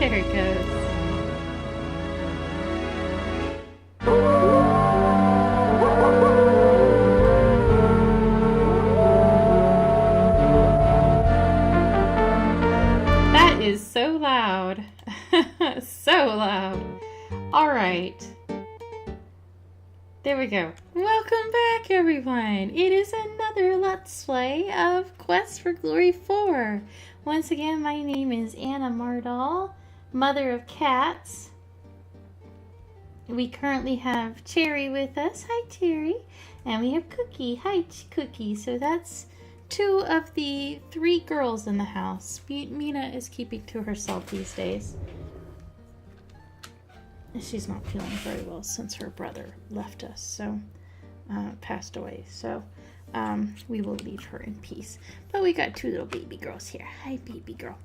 There it goes. That is so loud. So loud. Alright. There we go. Welcome back, everyone. It is another Let's Play of Quest for Glory 4. Once again, my name is Anna Mardall, mother of cats. We currently have Cherry with us. Hi, Cherry. And we have Cookie. Hi, Cookie. So that's 2 of the 3 girls in the house. Mina is keeping to herself these days. She's not feeling very well since her brother left us, so passed away. So we will leave her in peace. But we got 2 little baby girls here. Hi, baby girl.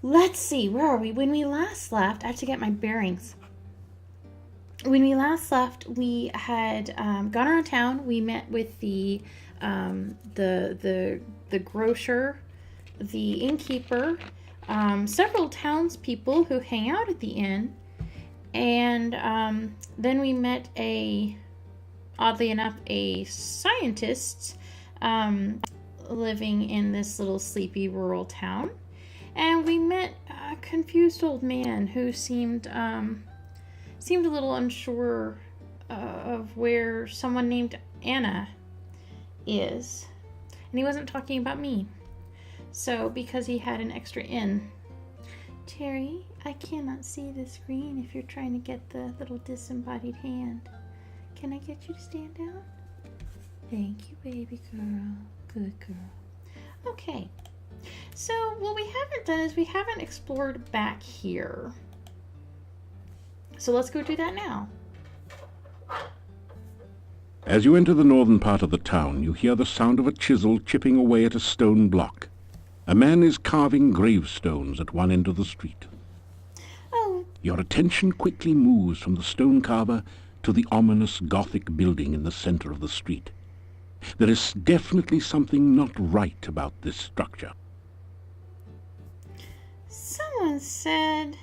Let's see, where are we? When we last left, I have to get my bearings. When we last left, we had gone around town. We met with the grocer, the innkeeper, several townspeople who hang out at the inn. And then we met oddly enough, a scientist living in this little sleepy rural town. And we met a confused old man who seemed a little unsure of where someone named Anna is. And he wasn't talking about me. So, because he had an extra inn. Terry, I cannot see the screen if you're trying to get the little disembodied hand. Can I get you to stand down? Thank you, baby girl. Good girl. Okay. So, what we haven't done is we haven't explored back here. So let's go do that now. As you enter the northern part of the town, you hear the sound of a chisel chipping away at a stone block. A man is carving gravestones at one end of the street. Oh. Your attention quickly moves from the stone carver to the ominous Gothic building in the center of the street. There is definitely something not right about this structure. Someone said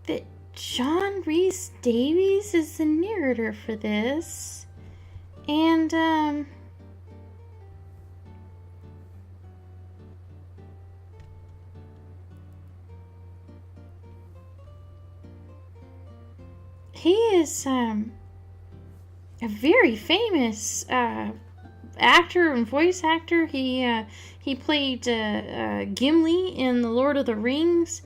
that John Rhys Davies is the narrator for this. And, he is, a very famous, actor and voice actor. He played, Gimli in The Lord of the Rings.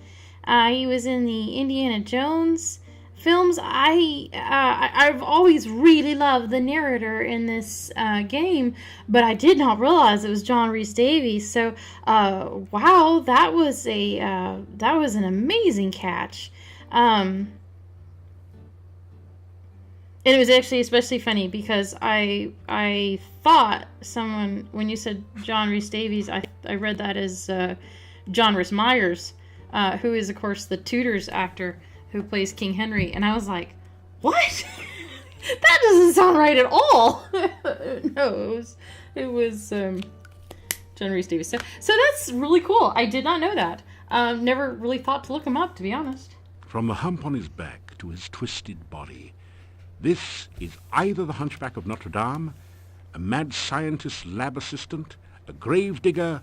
He was in the Indiana Jones films. I've always really loved the narrator in this game, but I did not realize it was John Rhys Davies. So, wow, that was an amazing catch. And it was actually especially funny because I thought someone, when you said John Rhys Davies, I read that as John Rhys Meyers, who is, of course, the Tudors actor who plays King Henry. And I was like, what? That doesn't sound right at all. No, it was John Rhys Davies. So that's really cool. I did not know that. Never really thought to look him up, to be honest. From the hump on his back to his twisted body, this is either the Hunchback of Notre Dame, a mad scientist lab assistant, a gravedigger,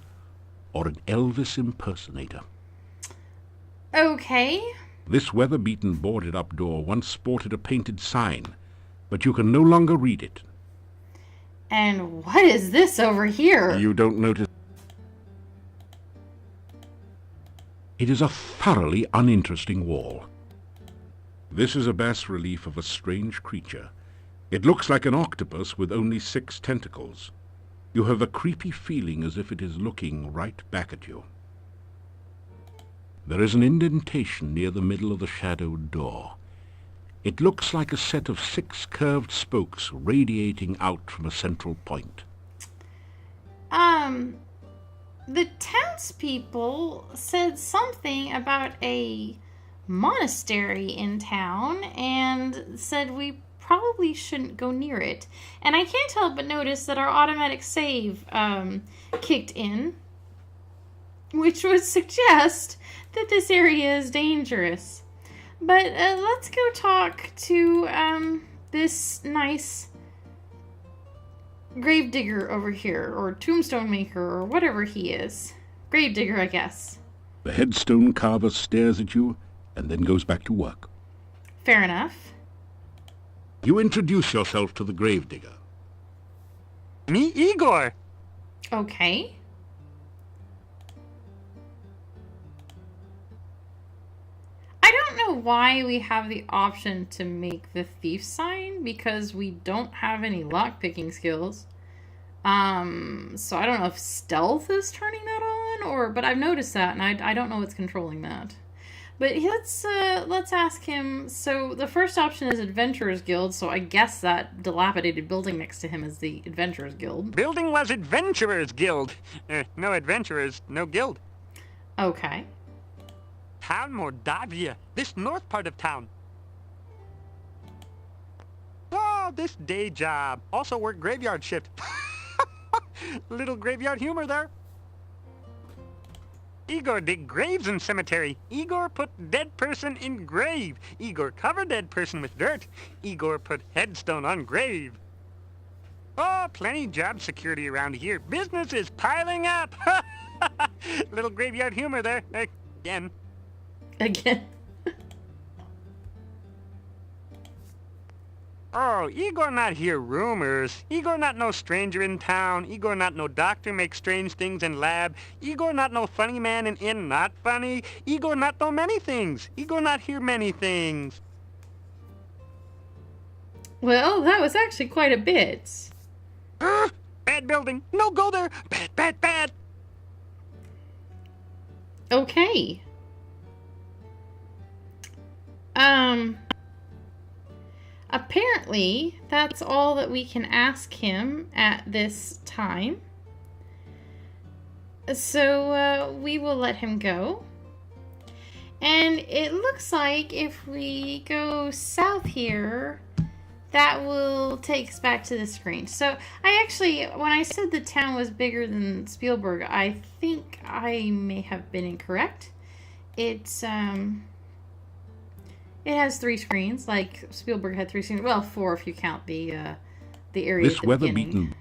or an Elvis impersonator. Okay. This weather-beaten boarded-up door once sported a painted sign, but you can no longer read it. And what is this over here? You don't notice. It is a thoroughly uninteresting wall. This is a bas-relief of a strange creature. It looks like an octopus with only 6 tentacles. You have a creepy feeling as if it is looking right back at you. There is an indentation near the middle of the shadowed door. It looks like a set of 6 curved spokes radiating out from a central point. The townspeople said something about a monastery in town and said we probably shouldn't go near it. And I can't help but notice that our automatic save kicked in. which would suggest that this area is dangerous. But let's go talk to this nice gravedigger over here, or tombstone maker, or whatever he is. Gravedigger, I guess. The headstone carver stares at you and then goes back to work. Fair enough. You introduce yourself to the gravedigger. Me, Igor. Okay. I don't know why we have the option to make the thief sign, because we don't have any lockpicking skills. So I don't know if stealth is turning that on, but I've noticed that, and I don't know what's controlling that. But let's ask him. So the first option is Adventurers Guild, so I guess that dilapidated building next to him is the Adventurers Guild. Building was Adventurers Guild. No adventurers, no guild. Okay. Town Mordavia, this north part of town. Oh, this day job. Also work graveyard shift. Little graveyard humor there. Igor dig graves in cemetery. Igor put dead person in grave. Igor cover dead person with dirt. Igor put headstone on grave. Oh, plenty job security around here. Business is piling up. Little graveyard humor there. Again. Again. Oh, Igor not hear rumors. Igor not no stranger in town. Igor not no doctor make strange things in lab. Igor not no funny man in inn not funny. Igor not know many things. Igor not hear many things. Well, that was actually quite a bit. Bad building. No go there. Bad, bad, bad. Okay. Apparently, that's all that we can ask him at this time. So, we will let him go. And it looks like if we go south here, that will take us back to the screen. So, I actually, when I said the town was bigger than Spielberg, I think I may have been incorrect. It has 3 screens, like Spielberg had 3 screens. Well, 4 if you count the area This at the weather-beaten.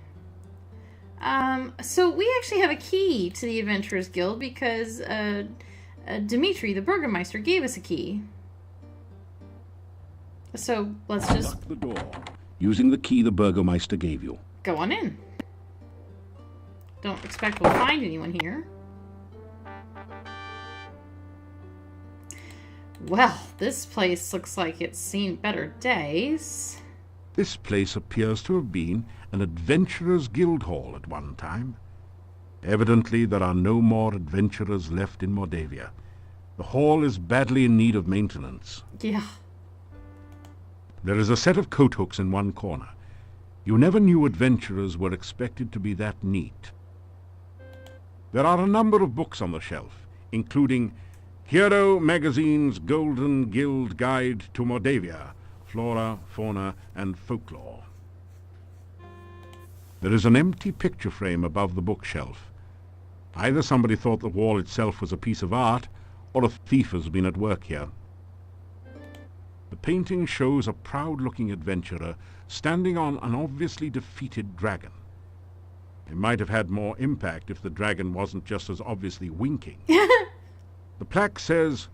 So we actually have a key to the Adventurers Guild because Dimitri, the Burgermeister, gave us a key. So let's just Lock the door, using the key the Burgermeister gave you. go on in. Don't expect we'll find anyone here. Well, this place looks like it's seen better days. This place appears to have been an adventurers' guild hall at one time. Evidently there are no more adventurers left in Mordavia. The hall is badly in need of maintenance. Yeah. There is a set of coat hooks in one corner. You never knew adventurers were expected to be that neat. There are a number of books on the shelf, including Hero Magazine's Golden Guild Guide to Mordavia, Flora, Fauna, and Folklore. There is an empty picture frame above the bookshelf. Either somebody thought the wall itself was a piece of art, or a thief has been at work here. The painting shows a proud-looking adventurer standing on an obviously defeated dragon. It might have had more impact if the dragon wasn't just as obviously winking. The plaque says,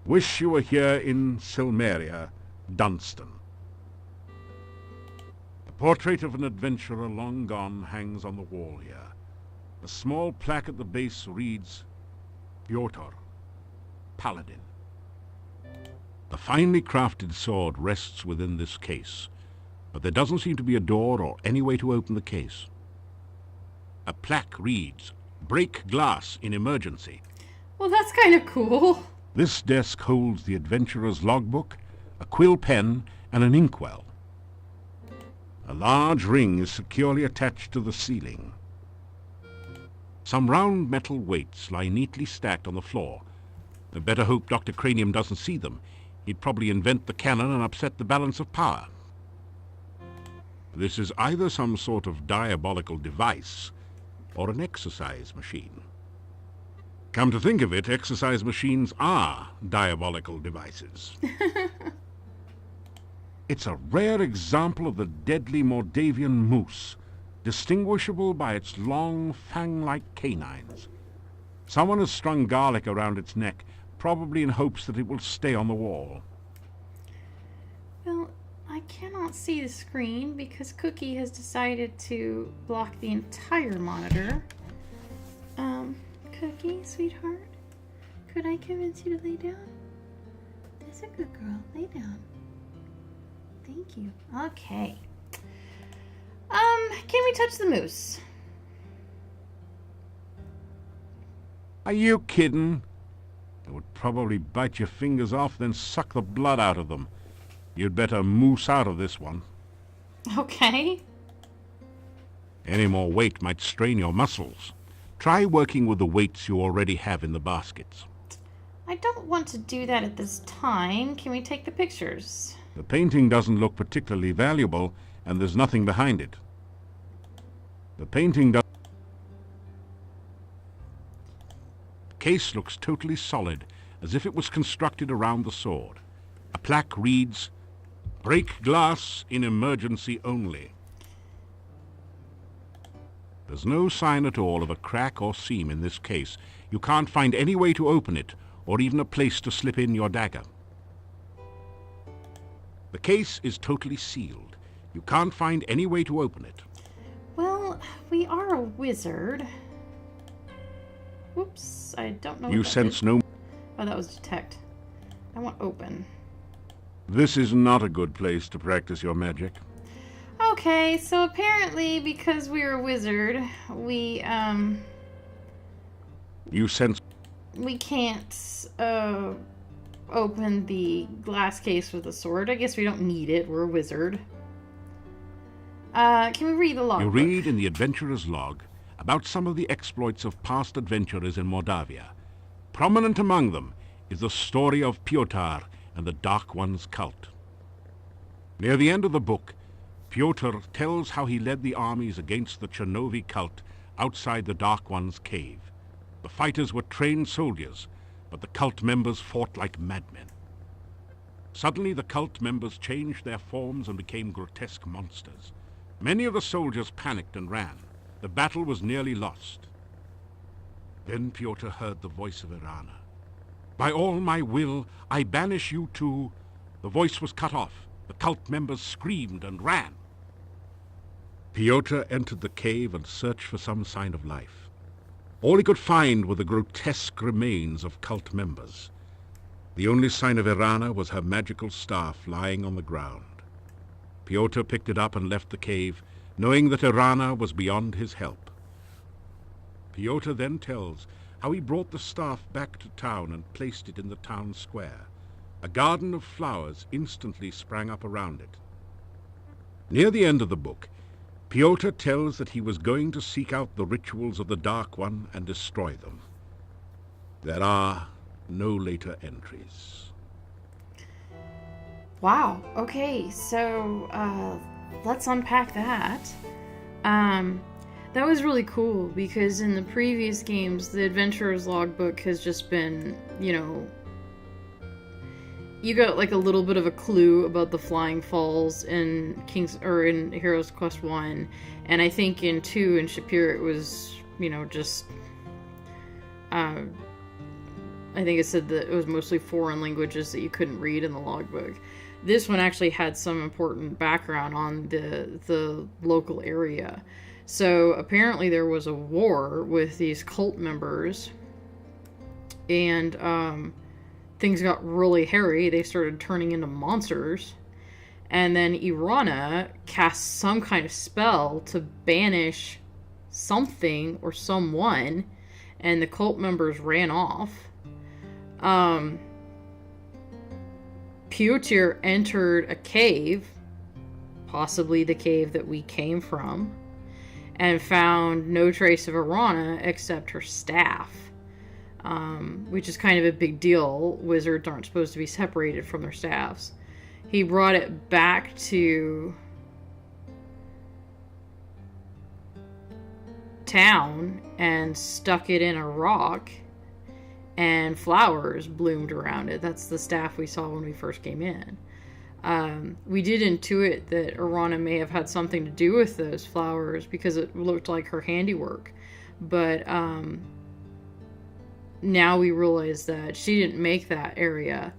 "Wish you were here in Silmeria, Dunstan." A portrait of an adventurer long gone hangs on the wall here. A small plaque at the base reads, Piotr, Paladin. A finely crafted sword rests within this case, but there doesn't seem to be a door or any way to open the case. A plaque reads, "Break glass in emergency." Well, that's kind of cool. This desk holds the adventurer's logbook, a quill pen, and an inkwell. A large ring is securely attached to the ceiling. Some round metal weights lie neatly stacked on the floor. I better hope Dr. Cranium doesn't see them. He'd probably invent the cannon and upset the balance of power. This is either some sort of diabolical device or an exercise machine. Come to think of it, exercise machines are diabolical devices. It's a rare example of the deadly Mordavian moose, distinguishable by its long, fang-like canines. Someone has strung garlic around its neck, probably in hopes that it will stay on the wall. Well, I cannot see the screen because Cookie has decided to block the entire monitor. Cookie, sweetheart, could I convince you to lay down? That's a good girl. Lay down. Thank you. Okay. Can we touch the moose? Are you kidding? It would probably bite your fingers off, then suck the blood out of them. You'd better moose out of this one. Okay. Any more weight might strain your muscles. Try working with the weights you already have in the baskets. I don't want to do that at this time. Can we take the pictures? The painting doesn't look particularly valuable, and there's nothing behind it. The case looks totally solid, as if it was constructed around the sword. A plaque reads, "Break glass in emergency only." There's no sign at all of a crack or seam in this case. You can't find any way to open it, or even a place to slip in your dagger. The case is totally sealed. You can't find any way to open it. Well, we are a wizard. Whoops, I don't know. You sense no... Oh, that was detect. I want open. This is not a good place to practice your magic. Okay, so apparently because we're a wizard, we You sense... we can't, open the glass case with a sword. I guess we don't need it. We're a wizard. Can we read the log? You read in the adventurer's log about some of the exploits of past adventurers in Moldavia. Prominent among them is the story of Piotr and the Dark One's cult. Near the end of the book, Piotr tells how he led the armies against the Chernovi cult outside the Dark One's cave. The fighters were trained soldiers, but the cult members fought like madmen. Suddenly the cult members changed their forms and became grotesque monsters. Many of the soldiers panicked and ran. The battle was nearly lost. Then Piotr heard the voice of Irana. "By all my will, I banish you to..." The voice was cut off. The cult members screamed and ran. Piotr entered the cave and searched for some sign of life. All he could find were the grotesque remains of cult members. The only sign of Irana was her magical staff lying on the ground. Piotr picked it up and left the cave, knowing that Irana was beyond his help. Piotr then tells how he brought the staff back to town and placed it in the town square. A garden of flowers instantly sprang up around it. Near the end of the book, Piotr tells that he was going to seek out the rituals of the Dark One and destroy them. There are no later entries. Wow. Okay, so let's unpack that. That was really cool because in the previous games, the Adventurer's Logbook has just been, you know, you got like a little bit of a clue about the Flying Falls in in Heroes Quest 1, and I think in 2 and Shapir it was, you know, just I think it said that it was mostly foreign languages that you couldn't read in the logbook. This one actually had some important background on the local area. So apparently there was a war with these cult members, and things got really hairy. They started turning into monsters. And then Irana cast some kind of spell to banish something or someone, and the cult members ran off. Piotr entered a cave, possibly the cave that we came from, and found no trace of Irana except her staff. Which is kind of a big deal. Wizards aren't supposed to be separated from their staffs. He brought it back to town and stuck it in a rock and flowers bloomed around it. That's the staff we saw when we first came in. We did intuit that Arana may have had something to do with those flowers because it looked like her handiwork. But now we realize that she didn't make that area.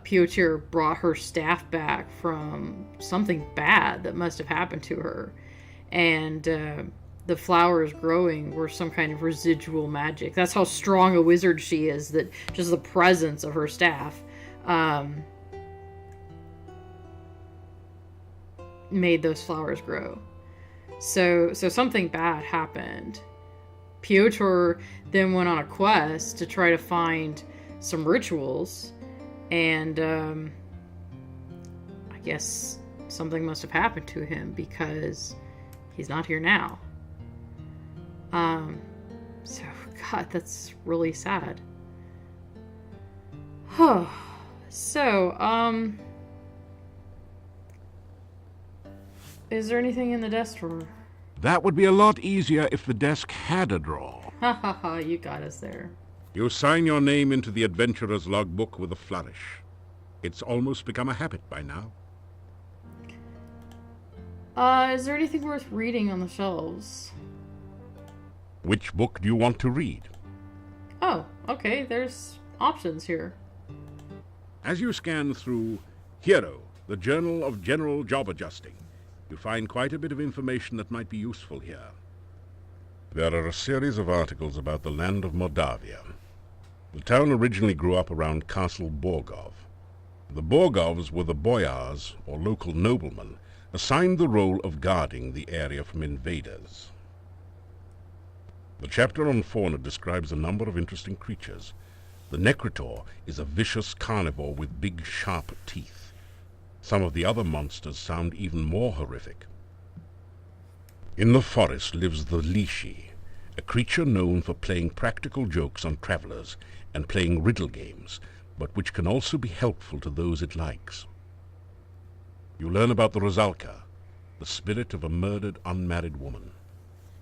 Piotr brought her staff back from something bad that must have happened to her. And the flowers growing were some kind of residual magic. That's how strong a wizard she is, that just the presence of her staff made those flowers grow. So something bad happened. Piotr then went on a quest to try to find some rituals, and I guess something must have happened to him because he's not here now. So God, that's really sad. So, is there anything in the desk drawer? That would be a lot easier if the desk had a drawer. Ha ha ha, you got us there. You sign your name into the adventurer's logbook with a flourish. It's almost become a habit by now. Is there anything worth reading on the shelves? Which book do you want to read? Oh, okay, there's options here. As you scan through Hero, the Journal of General Job Adjusting, you find quite a bit of information that might be useful here. There are a series of articles about the land of Moldavia. The town originally grew up around Castle Borgov. The Borgovs were the boyars, or local noblemen, assigned the role of guarding the area from invaders. The chapter on fauna describes a number of interesting creatures. The Necritor is a vicious carnivore with big, sharp teeth. Some of the other monsters sound even more horrific. In the forest lives the Lishi, a creature known for playing practical jokes on travelers and playing riddle games, but which can also be helpful to those it likes. You learn about the Rosalka, the spirit of a murdered unmarried woman.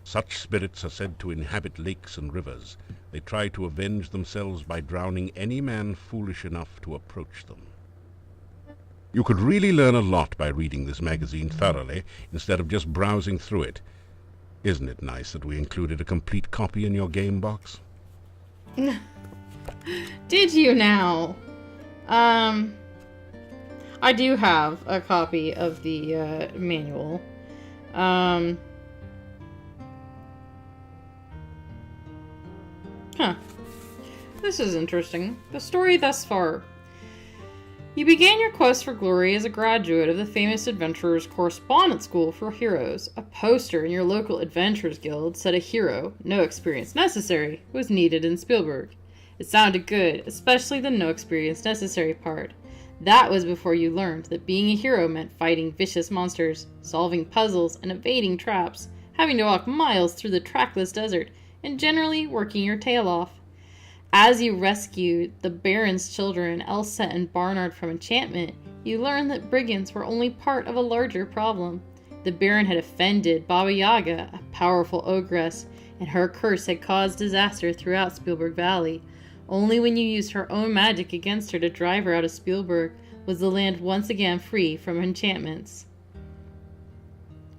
Such spirits are said to inhabit lakes and rivers. They try to avenge themselves by drowning any man foolish enough to approach them. You could really learn a lot by reading this magazine thoroughly instead of just browsing through it. Isn't it nice that we included a complete copy in your game box? Did you now? I do have a copy of the manual. This is interesting. The story thus far. You began your quest for glory as a graduate of the famous Adventurers Correspondence School for Heroes. A poster in your local Adventurers Guild said a hero, no experience necessary, was needed in Spielberg. It sounded good, especially the no experience necessary part. That was before you learned that being a hero meant fighting vicious monsters, solving puzzles, and evading traps, having to walk miles through the trackless desert, and generally working your tail off. As you rescued the Baron's children, Elsa and Barnard, from enchantment, you learned that brigands were only part of a larger problem. The Baron had offended Baba Yaga, a powerful ogress, and her curse had caused disaster throughout Spielberg Valley. Only when you used her own magic against her to drive her out of Spielberg was the land once again free from enchantments.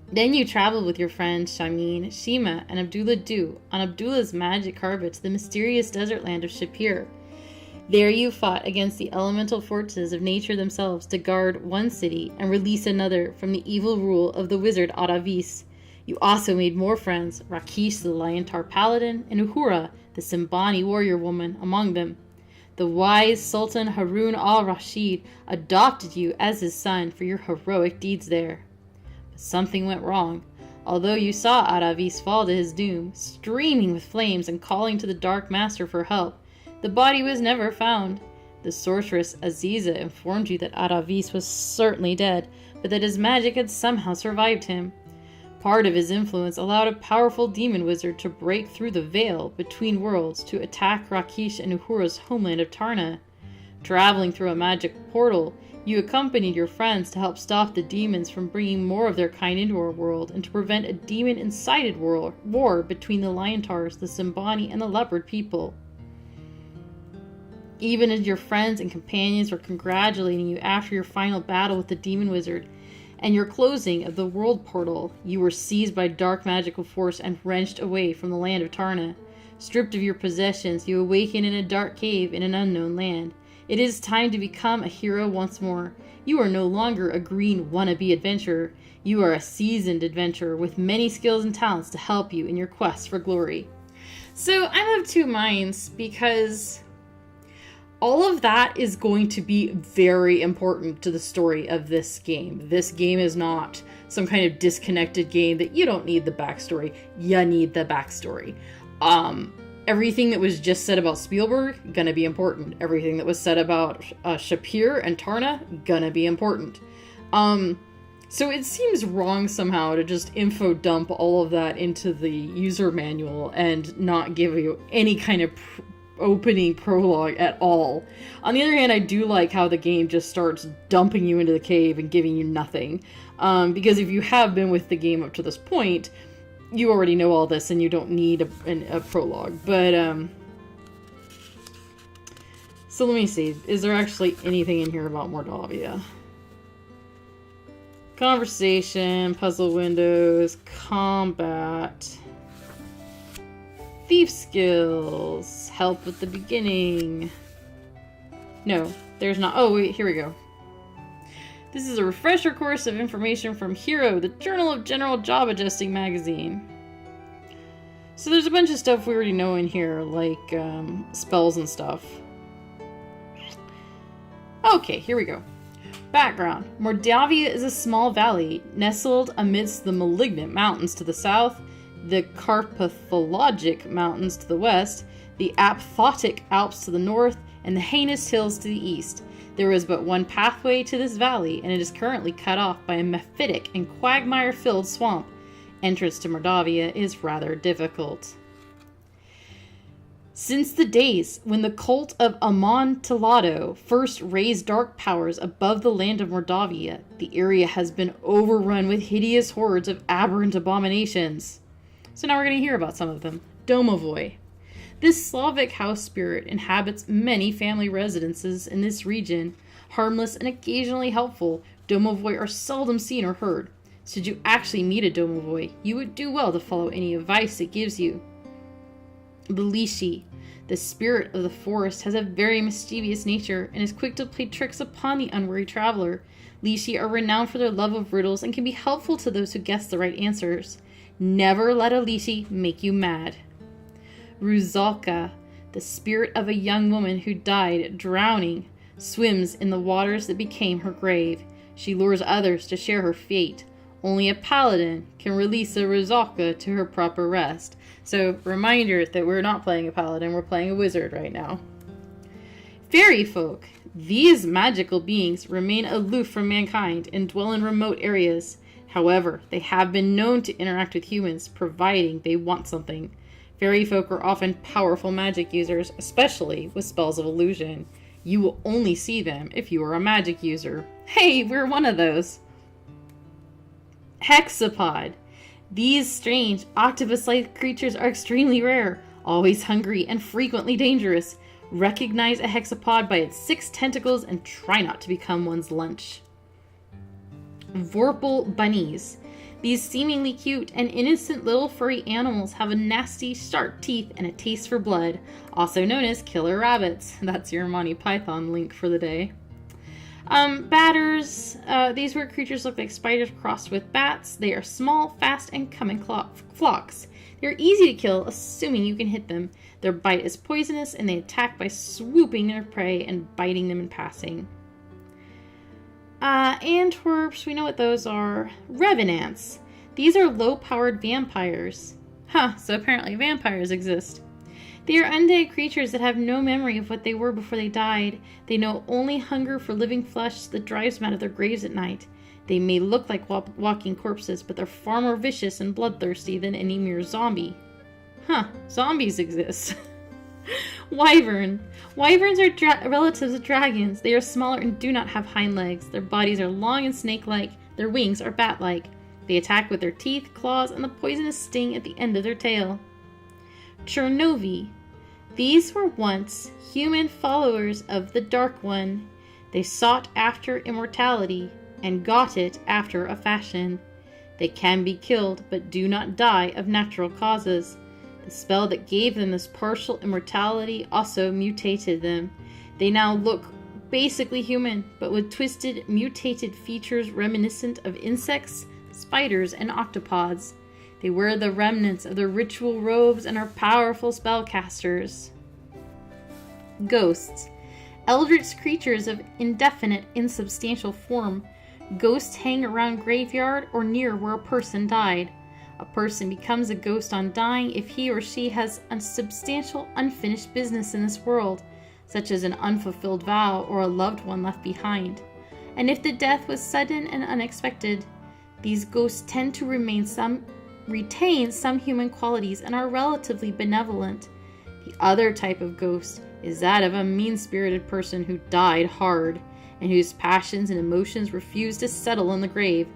Then you traveled with your friends Shamin, Shima, and Abdullah Du on Abdullah's magic carpet to the mysterious desert land of Shapir. There you fought against the elemental forces of nature themselves to guard one city and release another from the evil rule of the wizard Aravis. You also made more friends, Rakish the Liontar paladin and Uhura the Simbani warrior woman among them. The wise Sultan Harun al-Rashid adopted you as his son for your heroic deeds there. Something went wrong. Although you saw Aravis fall to his doom, streaming with flames and calling to the Dark Master for help, the body was never found. The sorceress Aziza informed you that Aravis was certainly dead, but that his magic had somehow survived him. Part of his influence allowed a powerful demon wizard to break through the veil between worlds to attack Rakish and Uhura's homeland of Tarna. Traveling through a magic portal, you accompanied your friends to help stop the demons from bringing more of their kind into our world and to prevent a demon-incited war between the Liontars, the Simbani, and the Leopard people. Even as your friends and companions were congratulating you after your final battle with the demon wizard and your closing of the world portal, you were seized by dark magical force and wrenched away from the land of Tarna. Stripped of your possessions, you awaken in a dark cave in an unknown land. It is time to become a hero once more. You are no longer a green wannabe adventurer. You are a seasoned adventurer with many skills and talents to help you in your quest for glory. So I'm of two minds, because all of that is going to be very important to the story of this game. This game is not some kind of disconnected game that you don't need the backstory. You need the backstory. Everything that was just said about Spielberg, gonna be important. Everything that was said about Shapir and Tarna, gonna be important. So it seems wrong somehow to just info dump all of that into the user manual and not give you any kind of opening prologue at all. On the other hand, I do like how the game just starts dumping you into the cave and giving you nothing. Because if you have been with the game up to this point, you already know all this and you don't need a prologue. But, so let me see. Is there actually anything in here about Mordavia? Conversation, puzzle windows, combat, thief skills, help with the beginning. No, there's not. Oh, wait, here we go. This is a refresher course of information from Hero, the Journal of General Job Adjusting magazine. So there's a bunch of stuff we already know in here, like spells and stuff. Okay, here we go. Background. Mordavia is a small valley nestled amidst the Malignant Mountains to the south, the Carpathologic Mountains to the west, the Aphthotic Alps to the north, and the Heinous Hills to the east. There is but one pathway to this valley, and it is currently cut off by a mephitic and quagmire-filled swamp. Entrance to Mordavia is rather difficult. Since the days when the cult of Amontillado first raised dark powers above the land of Mordavia, the area has been overrun with hideous hordes of aberrant abominations. So now we're going to hear about some of them. Domovoi. This Slavic house spirit inhabits many family residences in this region. Harmless and occasionally helpful, Domovoi are seldom seen or heard. Should you actually meet a Domovoi, you would do well to follow any advice it gives you. The Lishi, the spirit of the forest, has a very mischievous nature and is quick to play tricks upon the unwary traveler. Lishi are renowned for their love of riddles and can be helpful to those who guess the right answers. Never let a Lishi make you mad. Ruzalka, the spirit of a young woman who died drowning, swims in the waters that became her grave. She lures others to share her fate. Only a paladin can release a Ruzalka to her proper rest. So, reminder that we're not playing a paladin, we're playing a wizard right now. Fairy folk. These magical beings remain aloof from mankind and dwell in remote areas. However, they have been known to interact with humans, providing they want something. Fairy folk are often powerful magic users, especially with spells of illusion. You will only see them if you are a magic user. Hey, we're one of those. Hexapod. These strange, octopus-like creatures are extremely rare, always hungry, and frequently dangerous. Recognize a hexapod by its 6 tentacles and try not to become one's lunch. Vorpal bunnies. These seemingly cute and innocent little furry animals have a nasty, sharp teeth and a taste for blood, also known as killer rabbits. That's your Monty Python link for the day. Batters. These weird creatures look like spiders crossed with bats. They are small, fast, and come in flocks. They're easy to kill, assuming you can hit them. Their bite is poisonous, and they attack by swooping their prey and biting them in passing. Antwerps, we know what those are. Revenants. These are low-powered vampires. So apparently vampires exist. They are undead creatures that have no memory of what they were before they died. They know only hunger for living flesh that drives them out of their graves at night. They may look like walking corpses, but they're far more vicious and bloodthirsty than any mere zombie. Zombies exist. Wyvern. Wyverns are relatives of dragons. They are smaller and do not have hind legs. Their bodies are long and snake-like. Their wings are bat-like. They attack with their teeth, claws, and the poisonous sting at the end of their tail. Chernovi. These were once human followers of the Dark One. They sought after immortality and got it after a fashion. They can be killed, but do not die of natural causes. The spell that gave them this partial immortality also mutated them. They now look basically human, but with twisted, mutated features reminiscent of insects, spiders, and octopods. They wear the remnants of their ritual robes and are powerful spellcasters. Ghosts. Eldritch creatures of indefinite, insubstantial form. Ghosts hang around graveyard or near where a person died. A person becomes a ghost on dying if he or she has a substantial unfinished business in this world, such as an unfulfilled vow or a loved one left behind. And if the death was sudden and unexpected, these ghosts tend to retain some human qualities and are relatively benevolent. The other type of ghost is that of a mean-spirited person who died hard and whose passions and emotions refuse to settle in the grave.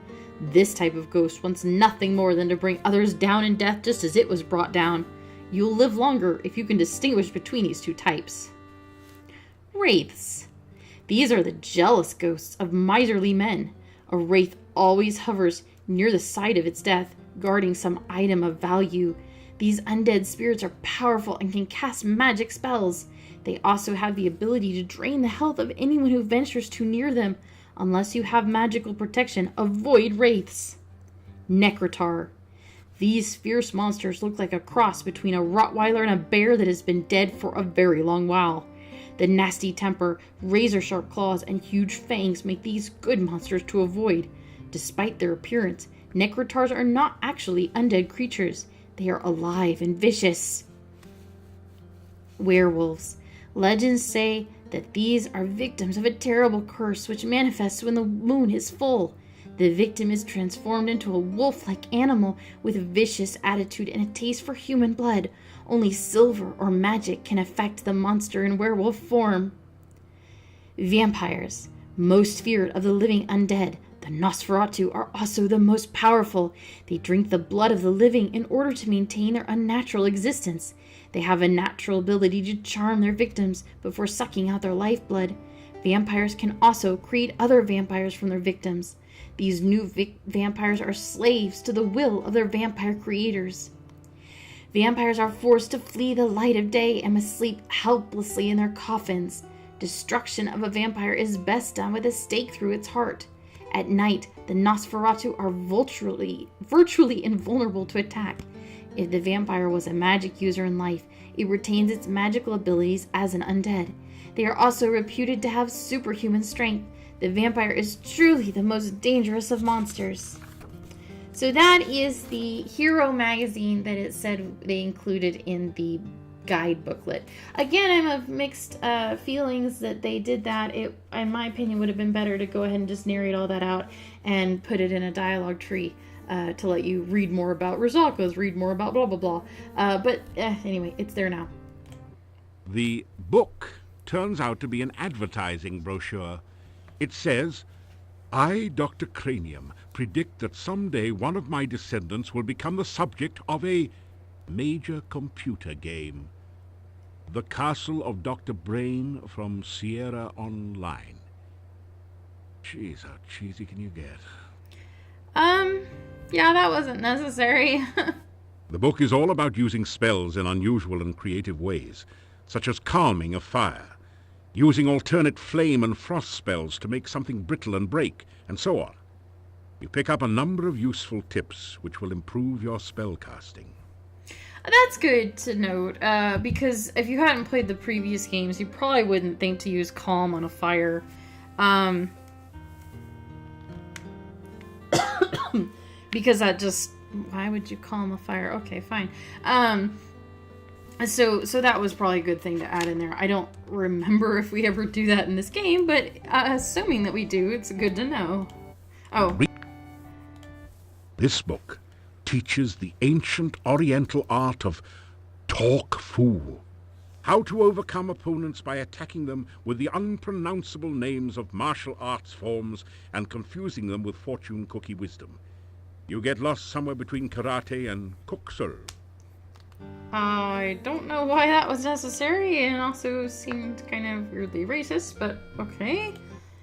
This type of ghost wants nothing more than to bring others down in death just as it was brought down. You'll live longer if you can distinguish between these two types. Wraiths. These are the jealous ghosts of miserly men. A wraith always hovers near the site of its death, guarding some item of value. These undead spirits are powerful and can cast magic spells. They also have the ability to drain the health of anyone who ventures too near them. Unless you have magical protection, avoid wraiths. Necrotar. These fierce monsters look like a cross between a Rottweiler and a bear that has been dead for a very long while. The nasty temper, razor-sharp claws, and huge fangs make these good monsters to avoid. Despite their appearance, Necrotars are not actually undead creatures. They are alive and vicious. Werewolves. Legends say that these are victims of a terrible curse which manifests when the moon is full. The victim is transformed into a wolf-like animal with a vicious attitude and a taste for human blood. Only silver or magic can affect the monster in werewolf form. Vampires. Most feared of the living undead, the Nosferatu are also the most powerful. They drink the blood of the living in order to maintain their unnatural existence. They have a natural ability to charm their victims before sucking out their lifeblood. Vampires can also create other vampires from their victims. These new vampires are slaves to the will of their vampire creators. Vampires are forced to flee the light of day and must sleep helplessly in their coffins. Destruction of a vampire is best done with a stake through its heart. At night, the Nosferatu are virtually invulnerable to attack. If the vampire was a magic user in life, it retains its magical abilities as an undead. They are also reputed to have superhuman strength. The vampire is truly the most dangerous of monsters. So that is the hero magazine that it said they included in the guide booklet. Again, I'm of mixed feelings that they did that. It, in my opinion, would have been better to go ahead and just narrate all that out and put it in a dialogue tree to let you read more about Rosalkas, read more about blah, blah, blah. But anyway, it's there now. The book turns out to be an advertising brochure. It says, "I, Dr. Cranium, predict that someday one of my descendants will become the subject of a major computer game. The Castle of Dr. Brain from Sierra Online." Jeez, how cheesy can you get? Yeah, that wasn't necessary. The book is all about using spells in unusual and creative ways, such as calming a fire, using alternate flame and frost spells to make something brittle and break, and so on. You pick up a number of useful tips which will improve your spellcasting. That's good to note, because if you hadn't played the previous games, you probably wouldn't think to use calm on a fire. Because that just... Why would you calm a fire? Okay, fine. So that was probably a good thing to add in there. I don't remember if we ever do that in this game, but assuming that we do, it's good to know. Oh. This book teaches the ancient Oriental art of talk fool. How to overcome opponents by attacking them with the unpronounceable names of martial arts forms and confusing them with fortune cookie wisdom. You get lost somewhere between karate and kuksul. I don't know why that was necessary, and also seemed kind of weirdly racist, but okay.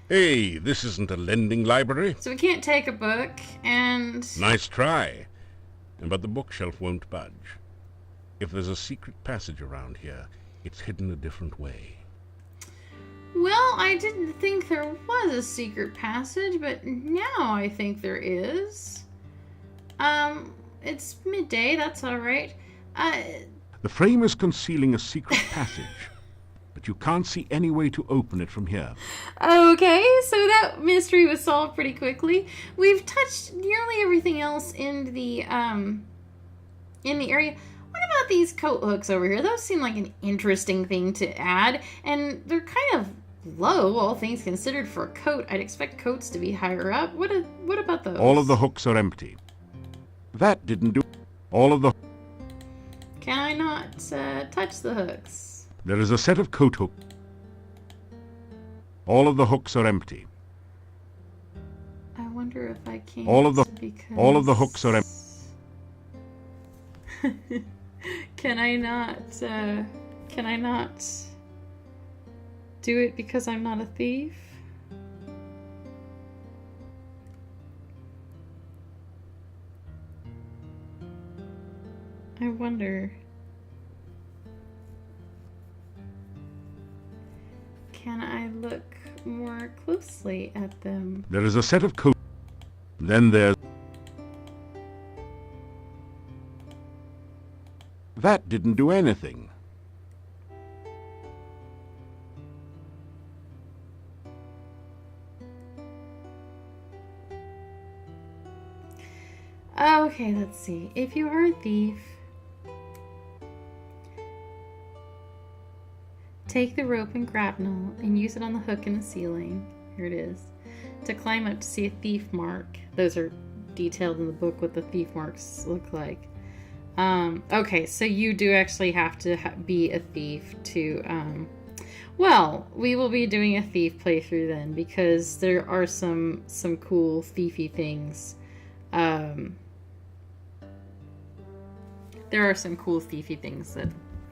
Hey, this isn't a lending library. So we can't take a book, and... Nice try. But the bookshelf won't budge. If there's a secret passage around here, it's hidden a different way. Well, I didn't think there was a secret passage, but now I think there is. It's midday, that's alright. The frame is concealing a secret passage, but you can't see any way to open it from here. Okay, so that mystery was solved pretty quickly. We've touched nearly everything else in the area. What about these coat hooks over here? Those seem like an interesting thing to add, and they're kind of low, all things considered, for a coat. I'd expect coats to be higher up. What about those? All of the hooks are empty. That didn't do... All of the... Can I not touch the hooks? There is a set of coat hooks. All of the hooks are empty. I wonder if I can. All of the hooks are empty. Can I not do it because I'm not a thief? I wonder. Can I look more closely at them? There is a set of coat. Then there's... That didn't do anything. Okay, let's see. If you are a thief, take the rope and grapnel and use it on the hook in the ceiling. Here it is. To climb up to see a thief mark. Those are detailed in the book what the thief marks look like. Okay, so you do actually have to be a thief to, well, we will be doing a thief playthrough then, because there are some cool thiefy things. There are some cool thiefy things that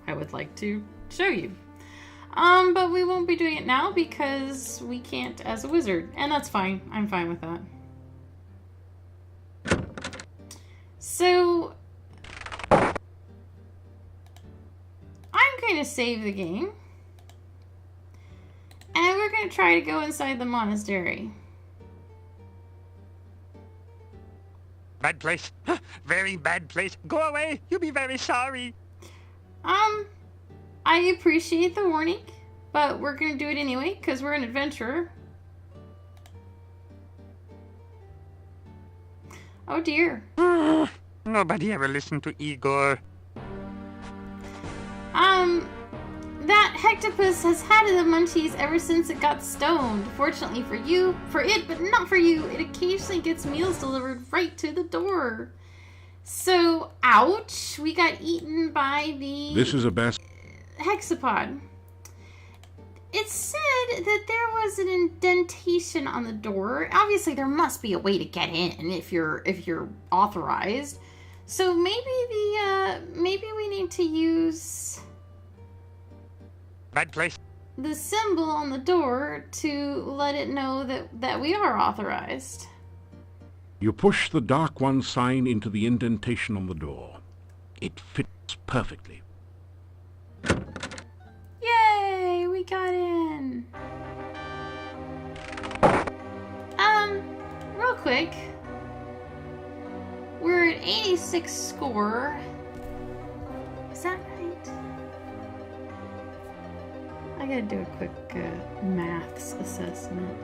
I would like to show you. But we won't be doing it now because we can't as a wizard, and that's fine. I'm fine with that. So I'm going to save the game, and we're going to try to go inside the monastery. Bad place. Very bad place. Go away. You'll be very sorry. I appreciate the warning, but we're going to do it anyway because we're an adventurer. Oh dear. Nobody ever listened to Igor. That hectopus has had the munchies ever since it got stoned. Fortunately for it, but not for you. It occasionally gets meals delivered right to the door. So, ouch, we got eaten by the... This is a best... hexapod. It said that there was an indentation on the door. Obviously, there must be a way to get in if you're authorized. So maybe we need to use Bad place. the symbol on the door to let it know that we are authorized. You push the Dark One sign into the indentation on the door. It fits perfectly. Yay! We got in! Real quick. We're at 86 score. Is that right? I gotta do a quick maths assessment.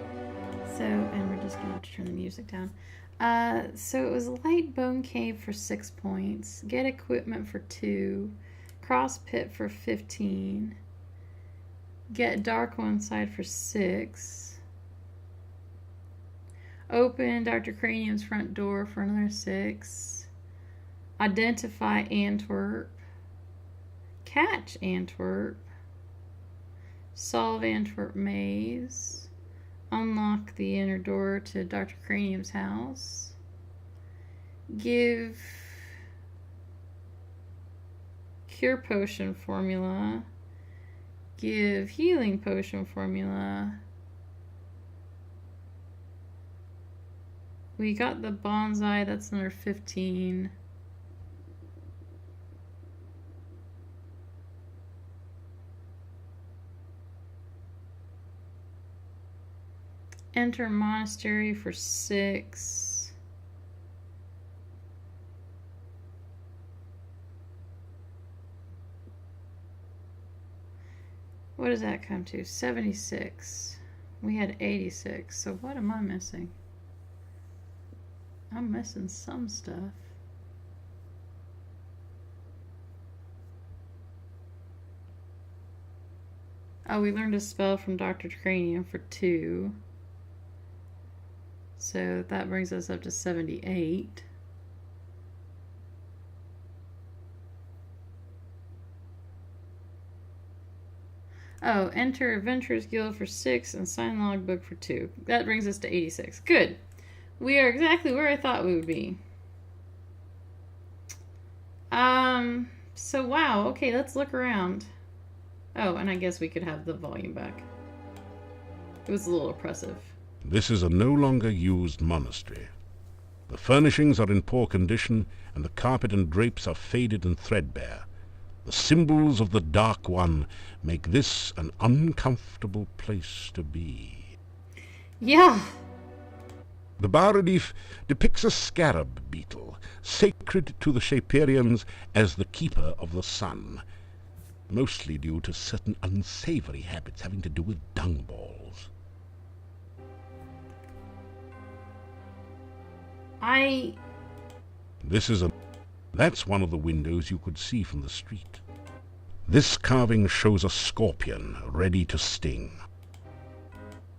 So, and we're just gonna have to turn the music down. So it was Light Bone Cave for 6 points. Get Equipment for 2. Cross Pit for 15. Get Dark One Side for 6. Open Dr. Cranium's front door for another 6. Identify Antwerp. Catch Antwerp. Solve Antwerp Maze. Unlock the inner door to Dr. Cranium's house. cure potion formula. Give healing potion formula. We got the bonsai, that's another 15. Enter monastery for 6. What does that come to? 76. We had 86. So what am I missing? I'm missing some stuff. Oh, we learned a spell from Dr. Cranium for 2. So that brings us up to 78. Oh, enter Adventurers Guild for 6 and sign logbook for 2. That brings us to 86. Good. We are exactly where I thought we would be. So wow. Okay, let's look around. Oh, and I guess we could have the volume back. It was a little oppressive. This is a no longer used monastery. The furnishings are in poor condition, and the carpet and drapes are faded and threadbare. The symbols of the Dark One make this an uncomfortable place to be. Yeah. The bas-relief depicts a scarab beetle, sacred to the Shapirians as the keeper of the sun, mostly due to certain unsavory habits having to do with dung balls. That's one of the windows you could see from the street. This carving shows a scorpion ready to sting.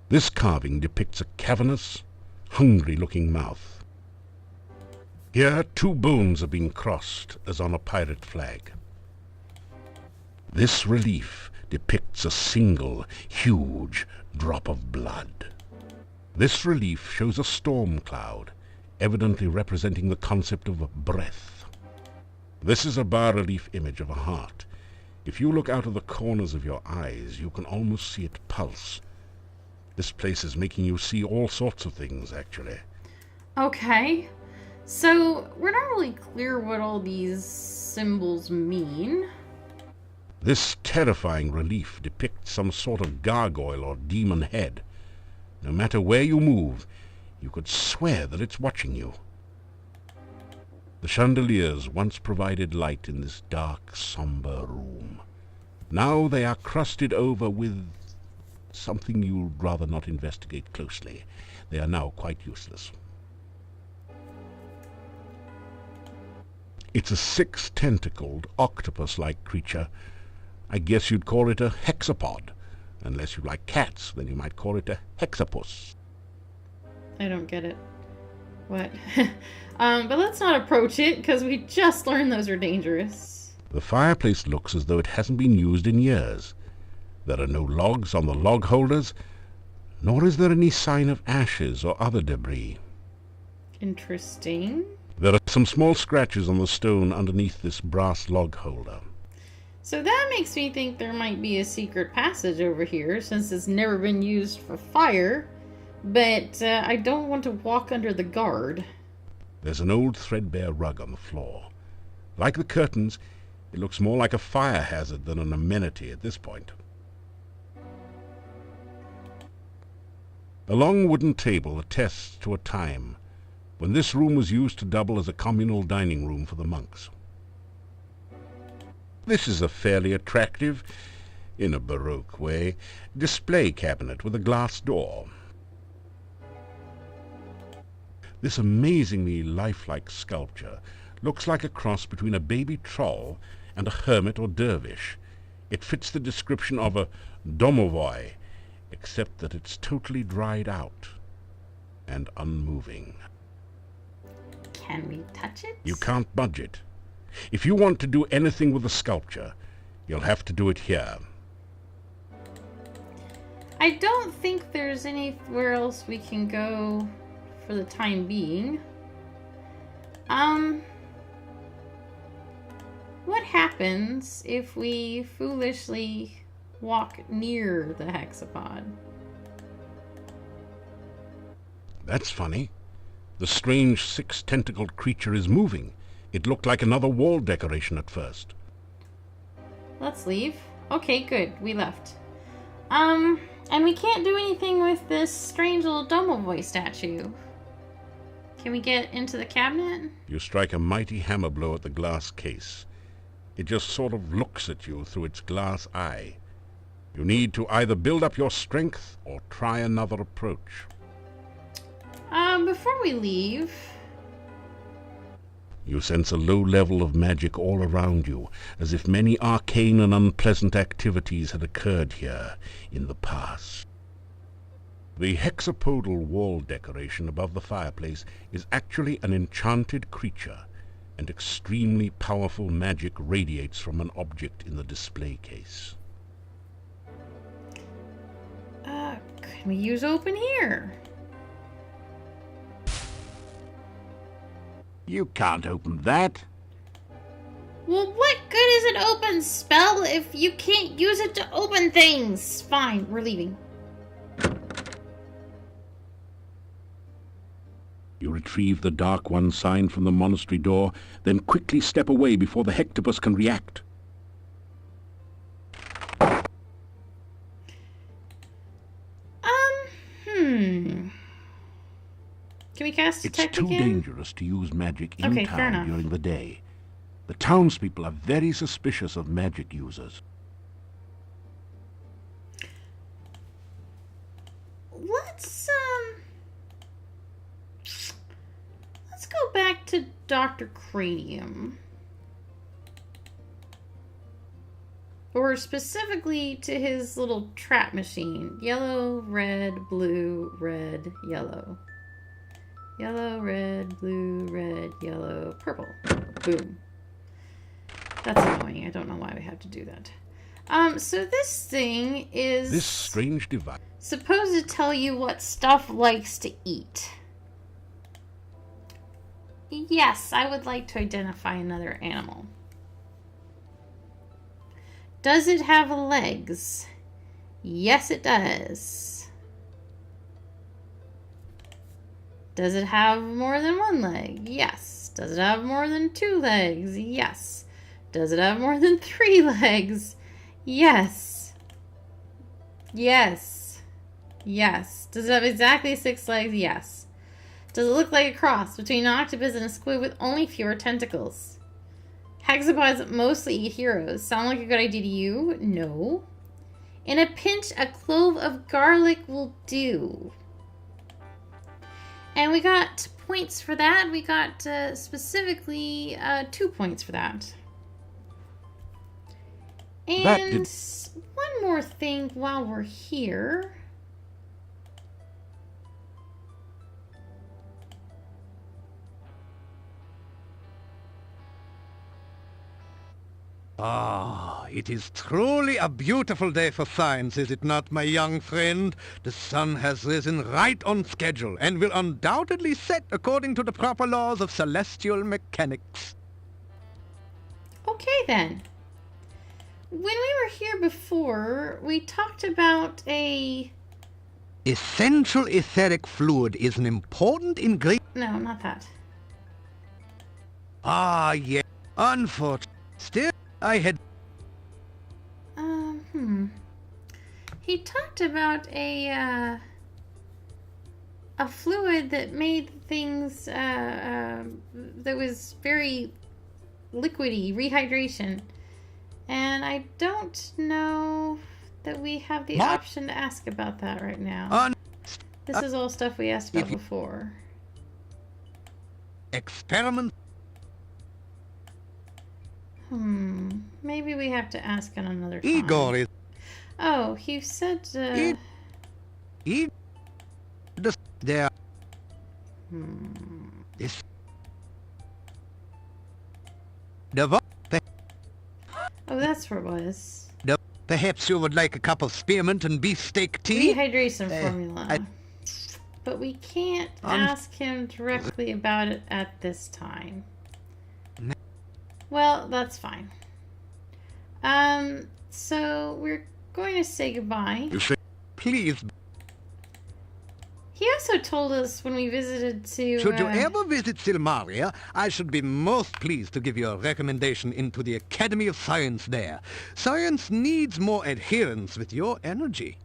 This carving depicts a cavernous, hungry-looking mouth. Here, 2 bones are being crossed, as on a pirate flag. This relief depicts a single, huge drop of blood. This relief shows a storm cloud, evidently representing the concept of breath. This is a bas-relief image of a heart. If you look out of the corners of your eyes, you can almost see it pulse. This place is making you see all sorts of things, actually. Okay. So, we're not really clear what all these symbols mean. This terrifying relief depicts some sort of gargoyle or demon head. No matter where you move, you could swear that it's watching you. The chandeliers once provided light in this dark, somber room. Now they are crusted over with something you'd rather not investigate closely. They are now quite useless. It's a 6-tentacled, octopus-like creature. I guess you'd call it a hexapod. Unless you like cats, then you might call it a hexapus. I don't get it. What? But let's not approach it, because we just learned those are dangerous. The fireplace looks as though it hasn't been used in years. There are no logs on the log holders, nor is there any sign of ashes or other debris. Interesting. There are some small scratches on the stone underneath this brass log holder. So that makes me think there might be a secret passage over here, since it's never been used for fire. But I don't want to walk under the guard. There's an old threadbare rug on the floor. Like the curtains, it looks more like a fire hazard than an amenity at this point. A long wooden table attests to a time when this room was used to double as a communal dining room for the monks. This is a fairly attractive, in a Baroque way, display cabinet with a glass door. This amazingly lifelike sculpture looks like a cross between a baby troll and a hermit or dervish. It fits the description of a domovoi, except that it's totally dried out and unmoving. Can we touch it? You can't budge it. If you want to do anything with the sculpture, you'll have to do it here. I don't think there's anywhere else we can go for the time being. What happens if we foolishly walk near the hexapod? That's funny. The strange six-tentacled creature is moving. It looked like another wall decoration at first. Let's leave. Okay, good. We left. And we can't do anything with this strange little Domovoy statue. Can we get into the cabinet? You strike a mighty hammer blow at the glass case. It just sort of looks at you through its glass eye. You need to either build up your strength or try another approach. Before we leave... You sense a low level of magic all around you, as if many arcane and unpleasant activities had occurred here in the past. The hexapodal wall decoration above the fireplace is actually an enchanted creature, and extremely powerful magic radiates from an object in the display case. Can we use open here? You can't open that. Well, what good is an open spell if you can't use it to open things? Fine, we're leaving. You retrieve the Dark One sign from the monastery door, then quickly step away before the Hectopus can react. Can we cast Detect It's too again? dangerous to use magic in Okay, fair town enough. during the day. The townspeople are very suspicious of magic users. Let's go back to Dr. Cranium. Or specifically to his little trap machine. Yellow, red, blue, red, yellow. Yellow, red, blue, red, yellow, purple. Boom. That's annoying. I don't know why we have to do that. So this thing is... This strange device... supposed to tell you what stuff likes to eat. Yes, I would like to identify another animal. Does it have legs? Yes, it does. Does it have more than one leg? Yes. Does it have more than 2 legs? Yes. Does it have more than 3 legs? Yes. Yes. Yes. Does it have exactly 6 legs? Yes. Does it look like a cross between an octopus and a squid with only fewer tentacles? Hexapods mostly eat heroes. Sound like a good idea to you? No. In a pinch, a clove of garlic will do. And we got points for that. We got specifically 2 points for that. And one more thing while we're here. Ah, it is truly a beautiful day for science, is it not, my young friend? The sun has risen right on schedule and will undoubtedly set according to the proper laws of celestial mechanics. Okay, then. When we were here before, we talked about a... Essential etheric fluid is an important ingredient. No, not that. Ah, yes. Unfortunately, still, I had... He talked about a fluid that made things, that was very liquidy, rehydration. And I don't know that we have the option to ask about that right now. This is all stuff we asked about before. Experiment. Maybe we have to ask on another time. Igor is... Oh, he said, There... This... Oh, that's what it was. Perhaps you would like a cup of spearmint and beefsteak tea? Rehydration formula. But we can't ask him directly about it at this time. Well, that's fine. So we're going to say goodbye. You say, Please, He also told us when we visited to... should you ever visit Silmaria, I should be most pleased to give you a recommendation into the Academy of Science there. Science needs more adherence with your energy.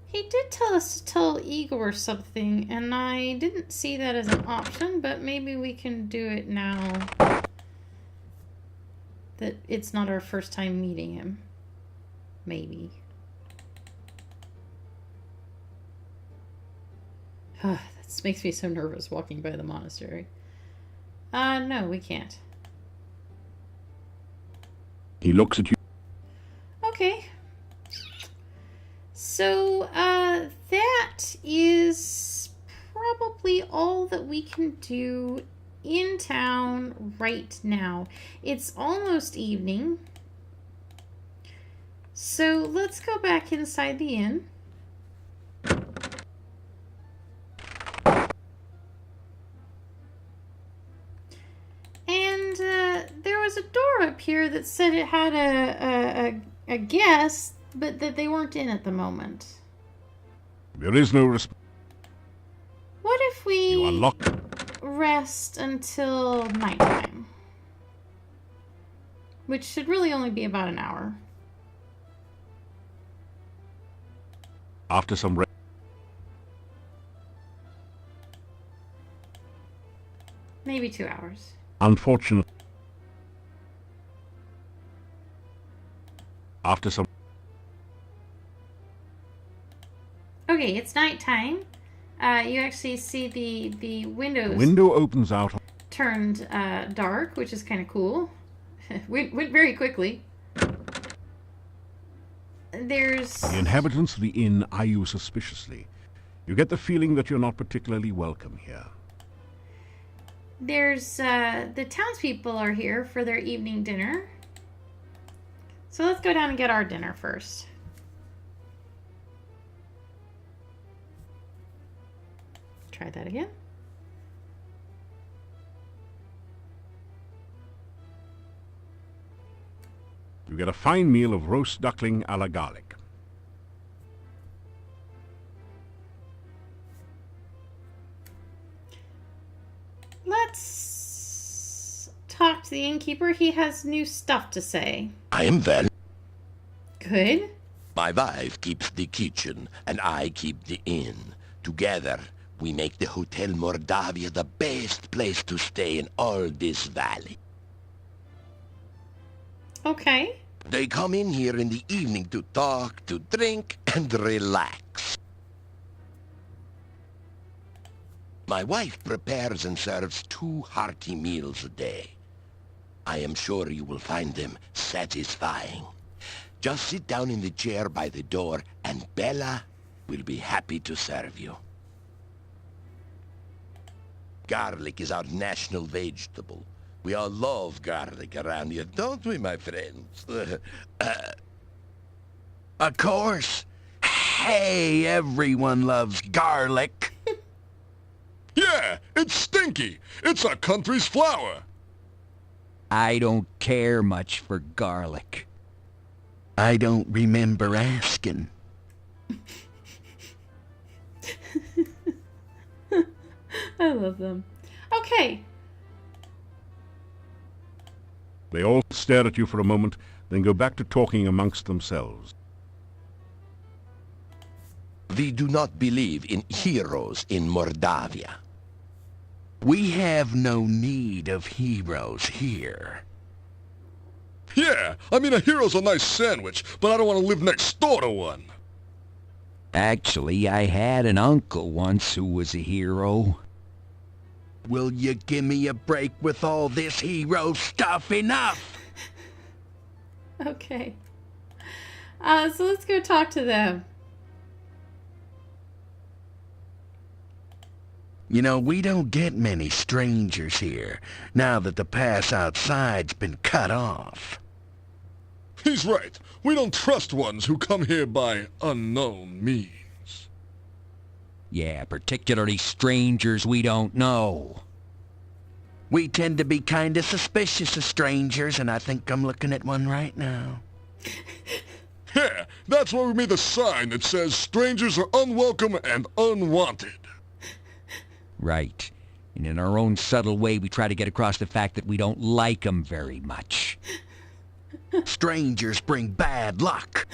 He did tell us to tell Igor something, and I didn't see that as an option, but maybe we can do it now that it's not our first time meeting him. Maybe. This makes me so nervous walking by the monastery. No, we can't. he looks at you. Okay. So, that is probably all that we can do in town right now. It's almost evening. So, let's go back inside the inn. And, there was a door up here that said it had a guest, but that they weren't in at the moment. There is no response. What if we You unlock. rest until nighttime? Which should really only be about an hour. After some rest, Maybe 2 hours. unfortunately. After some. Okay, it's nighttime. You actually see the windows The window opens out. turned dark, which is kind of cool. went very quickly. There's... The inhabitants of the inn eye you suspiciously. You get the feeling that you're not particularly welcome here. There's, the townspeople are here for their evening dinner. So let's go down and get our dinner first. Try that again. You get a fine meal of roast duckling a la garlic. Let's talk to the innkeeper. He has new stuff to say. I am well. Good. My wife keeps the kitchen, and I keep the inn. Together, we make the Hotel Mordavia the best place to stay in all this valley. Okay. They come in here in the evening to talk, to drink, and relax. My wife prepares and serves 2 hearty meals a day. I am sure you will find them satisfying. Just sit down in the chair by the door, and Bella will be happy to serve you. Garlic is our national vegetable. We all love garlic around here, don't we, my friends? Of course. Hey, everyone loves garlic. Yeah, it's stinky. It's our country's flower. I don't care much for garlic. I don't remember asking. I love them. Okay. They all stare at you for a moment, then go back to talking amongst themselves. We do not believe in heroes in Mordavia. We have no need of heroes here. Yeah, I mean a hero's a nice sandwich, but I don't want to live next door to one. Actually, I had an uncle once who was a hero. Will you give me a break with all this hero stuff? Enough! Okay. So let's go talk to them. You know, we don't get many strangers here, now that the pass outside's been cut off. He's right. We don't trust ones who come here by unknown means. Yeah, particularly strangers we don't know. We tend to be kinda suspicious of strangers, and I think I'm looking at one right now. Yeah, that's why we made the sign that says strangers are unwelcome and unwanted. Right. And in our own subtle way, we try to get across the fact that we don't like them very much. Strangers bring bad luck.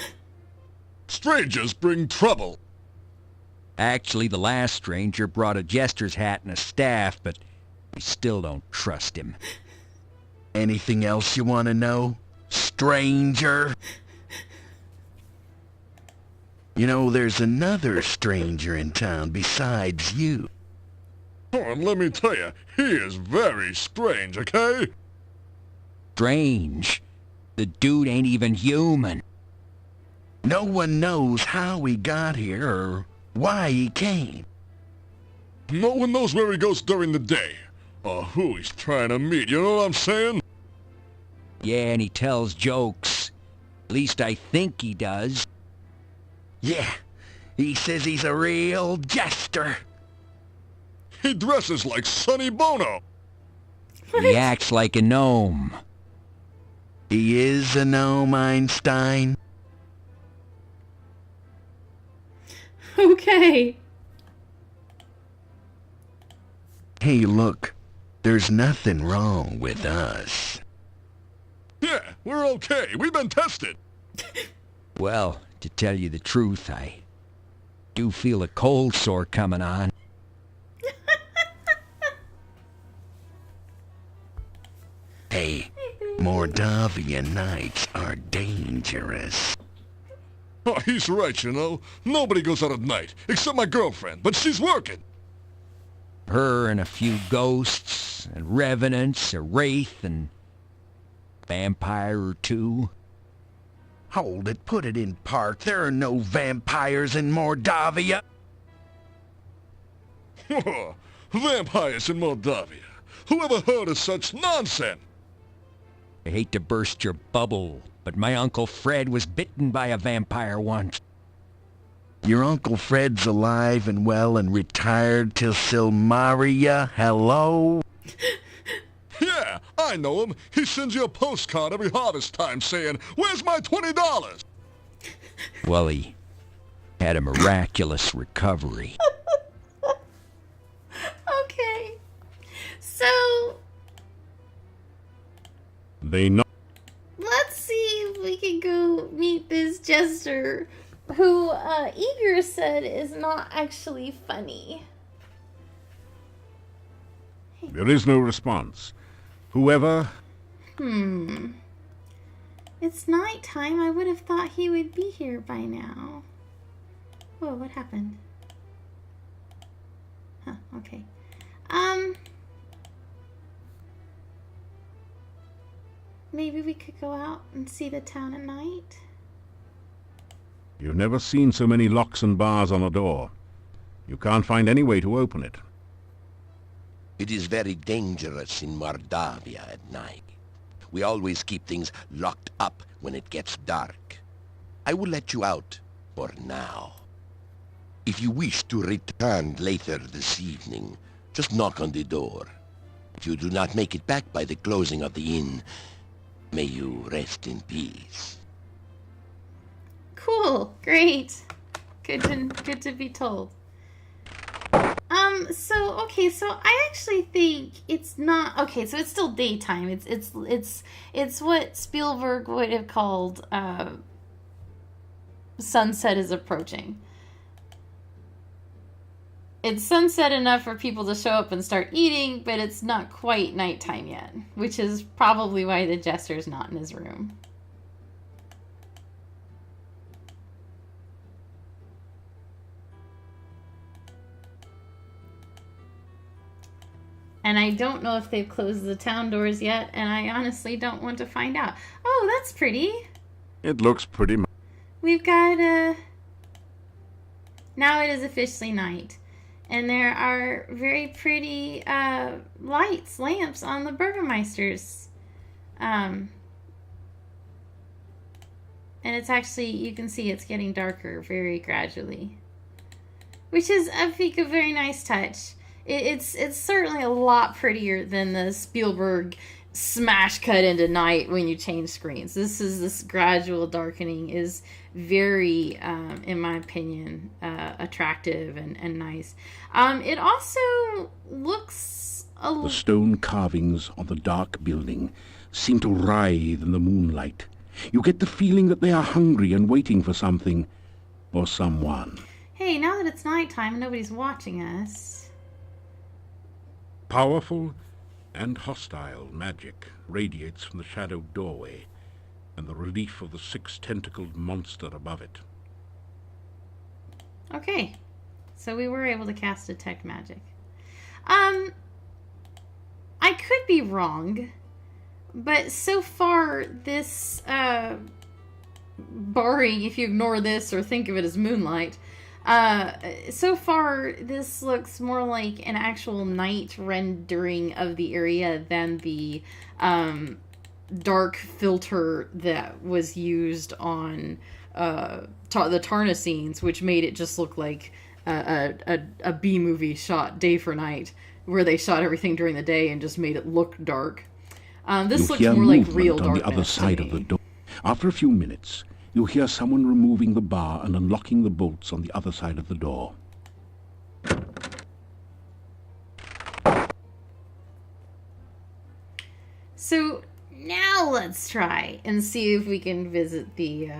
Strangers bring trouble. Actually, the last stranger brought a jester's hat and a staff, but we still don't trust him. Anything else you want to know, stranger? You know, there's another stranger in town besides you. And let me tell you, he is very strange, okay? Strange. The dude ain't even human. No one knows how he got here or why he came. No one knows where he goes during the day, or who he's trying to meet, you know what I'm saying? Yeah, and he tells jokes. At least I think he does. Yeah, he says he's a real jester. He dresses like Sonny Bono. He acts like a gnome. He is a gnome, Einstein. Okay. Hey, look. There's nothing wrong with us. Yeah, we're okay. We've been tested. Well, to tell you the truth, I do feel a cold sore coming on. Hey, Mordavian nights are dangerous. Oh, he's right, you know. Nobody goes out at night, except my girlfriend, but she's working. Her and a few ghosts, and revenants, a wraith, and vampire or two. Hold it, put it in park. There are no vampires in Mordavia. Vampires in Moldavia. Whoever heard of such nonsense? I hate to burst your bubble, but my Uncle Fred was bitten by a vampire once. Your Uncle Fred's alive and well and retired till Silmaria, hello? Yeah, I know him. He sends you a postcard every harvest time saying, "Where's my $20?" Well, he had a miraculous recovery. Okay. So, They know. let's see if we can go meet this jester who Eager said is not actually funny. There is no response. Whoever... It's nighttime. I would have thought he would be here by now. Whoa, what happened? Huh, okay. Maybe we could go out and see the town at night? You've never seen so many locks and bars on a door. You can't find any way to open it. It is very dangerous in Mordavia at night. We always keep things locked up when it gets dark. I will let you out for now. If you wish to return later this evening, just knock on the door. If you do not make it back by the closing of the inn, may you rest in peace. Cool, great. Good to be told. So I actually think it's not okay. So it's still daytime. It's what Spielberg would have called sunset is approaching. It's sunset enough for people to show up and start eating, but it's not quite nighttime yet, which is probably why the jester's not in his room. And I don't know if they've closed the town doors yet, and I honestly don't want to find out. Oh, that's pretty. It looks pretty much... We've got now it is officially night. And there are very pretty lamps on the Burgermeisters. And it's actually, you can see it's getting darker very gradually. Which is, I think, a very nice touch. It's certainly a lot prettier than the Spielberg smash cut into night when you change screens. This gradual darkening is very, in my opinion, attractive and nice. It also looks The stone carvings on the dark building seem to writhe in the moonlight. You get the feeling that they are hungry and waiting for something or someone. Hey, now that it's nighttime and nobody's watching us. Powerful and hostile magic radiates from the shadowed doorway and the relief of the six-tentacled monster above it. Okay, so we were able to cast Detect Magic. I could be wrong, but so far this, barring if you ignore this or think of it as moonlight, so far this looks more like an actual night rendering of the area than the dark filter that was used on the Tarna scenes, which made it just look like a B movie shot day for night, where they shot everything during the day and just made it look dark. This looks more like real darkness on the other side to of the me. door. After a few minutes, you hear someone removing the bar and unlocking the bolts on the other side of the door. So now let's try and see if we can visit the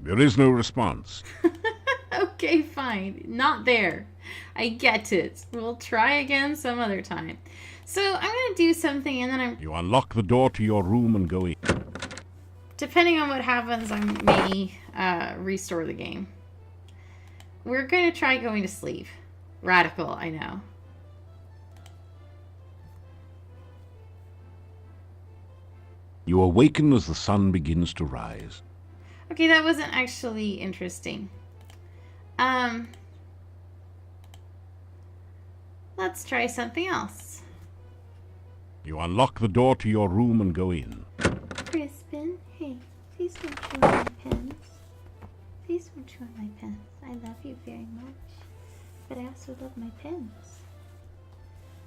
There is no response. Okay, fine. Not there. I get it. We'll try again some other time. So I'm going to do something and then You unlock the door to your room and go in. depending on what happens, I may restore the game. We're going to try going to sleep. Radical, I know. You awaken as the sun begins to rise. Okay, that wasn't actually interesting. Let's try something else. You unlock the door to your room and go in. Crispin, hey, please don't chew on my pens. Please don't chew on my pens. I love you very much. But I also love my pens.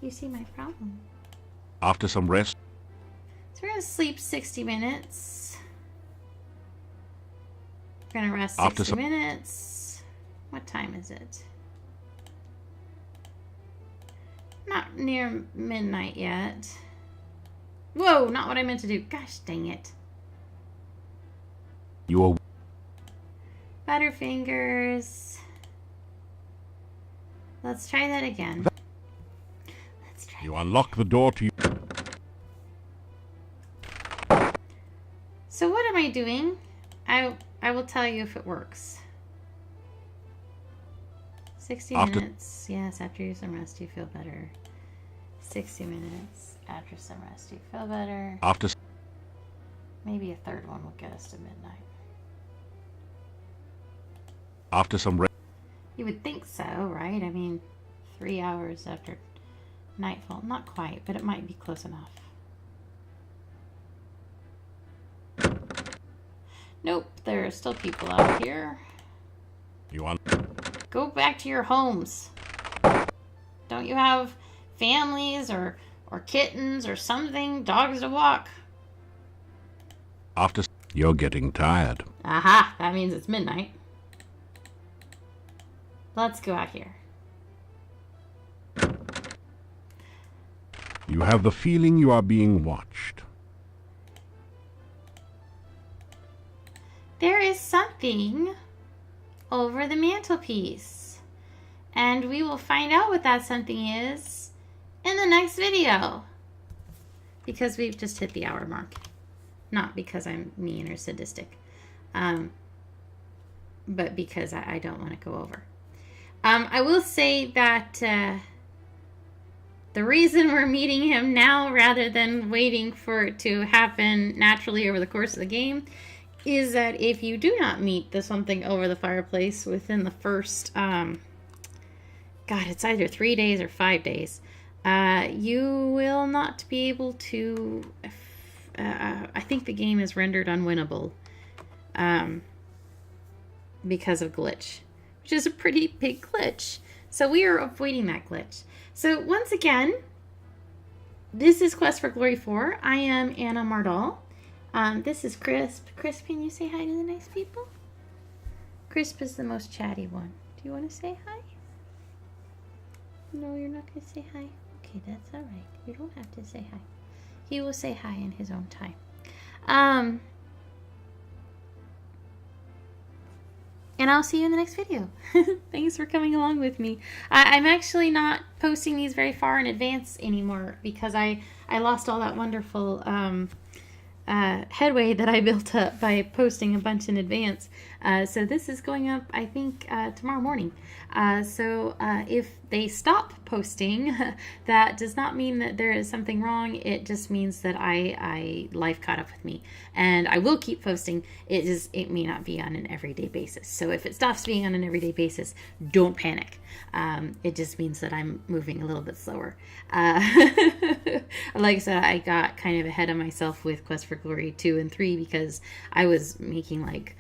You see my problem. After some rest, So we're going to sleep 60 minutes. We're going to rest After 60 some- minutes. What time is it? Not near midnight yet. Whoa, not what I meant to do. Gosh dang it. you Butterfingers. Let's try that again. Let's try. You unlock the door to So what am I doing? I will tell you if it works. 60 After- minutes. Yes, after some rest you feel better. 60 minutes. After some rest you feel better. After Maybe a third one will get us to midnight. some rest, You would think so, right? I mean, 3 hours after nightfall. Not quite, but it might be close enough. Nope, there are still people out here. you un- Go back to your homes. Don't you have families or kittens or something? Dogs to walk? after you're getting tired. Aha, that means it's midnight. Let's go out here. You have the feeling you are being watched. There is something over the mantelpiece. And we will find out what that something is in the next video. Because we've just hit the hour mark. Not because I'm mean or sadistic. But because I don't want to go over. I will say that the reason we're meeting him now rather than waiting for it to happen naturally over the course of the game is that if you do not meet the something over the fireplace within the first, it's either 3 days or 5 days, you will not be able to, I think the game is rendered unwinnable because of glitch. which is a pretty big glitch. So we are avoiding that glitch. So once again, this is Quest for Glory 4. I am Anna Mardall. This is Crisp. Crisp, can you say hi to the nice people? Crisp is the most chatty one. Do you want to say hi? No, you're not going to say hi? Okay, that's all right. You don't have to say hi. He will say hi in his own time. And I'll see you in the next video. Thanks for coming along with me. I'm actually not posting these very far in advance anymore because I lost all that wonderful headway that I built up by posting a bunch in advance. So this is going up, I think, tomorrow morning. So if they stop posting, that does not mean that there is something wrong. It just means that life caught up with me, and I will keep posting. It may not be on an everyday basis. So if it stops being on an everyday basis, don't panic. It just means that I'm moving a little bit slower. Like I said, I got kind of ahead of myself with Quest for Glory 2 and 3 because I was making like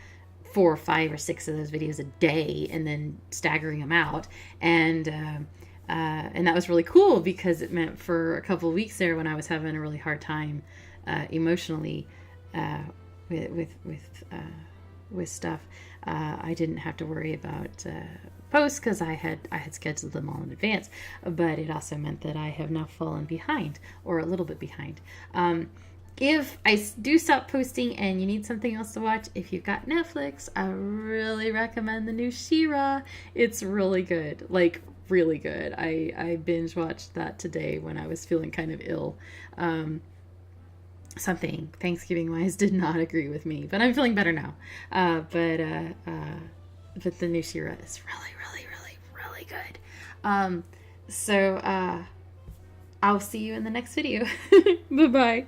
4 or 5 or 6 of those videos a day and then staggering them out, and that was really cool because it meant for a couple of weeks there when I was having a really hard time emotionally with stuff, I didn't have to worry about posts because I had scheduled them all in advance. But it also meant that I have now fallen behind, or a little bit behind. If I do stop posting and you need something else to watch, if you've got Netflix, I really recommend the new She-Ra. It's really good, like really good. I binge watched that today when I was feeling kind of ill. Something Thanksgiving-wise did not agree with me, but I'm feeling better now. But the new She-Ra is really good. So I'll see you in the next video. Bye-bye.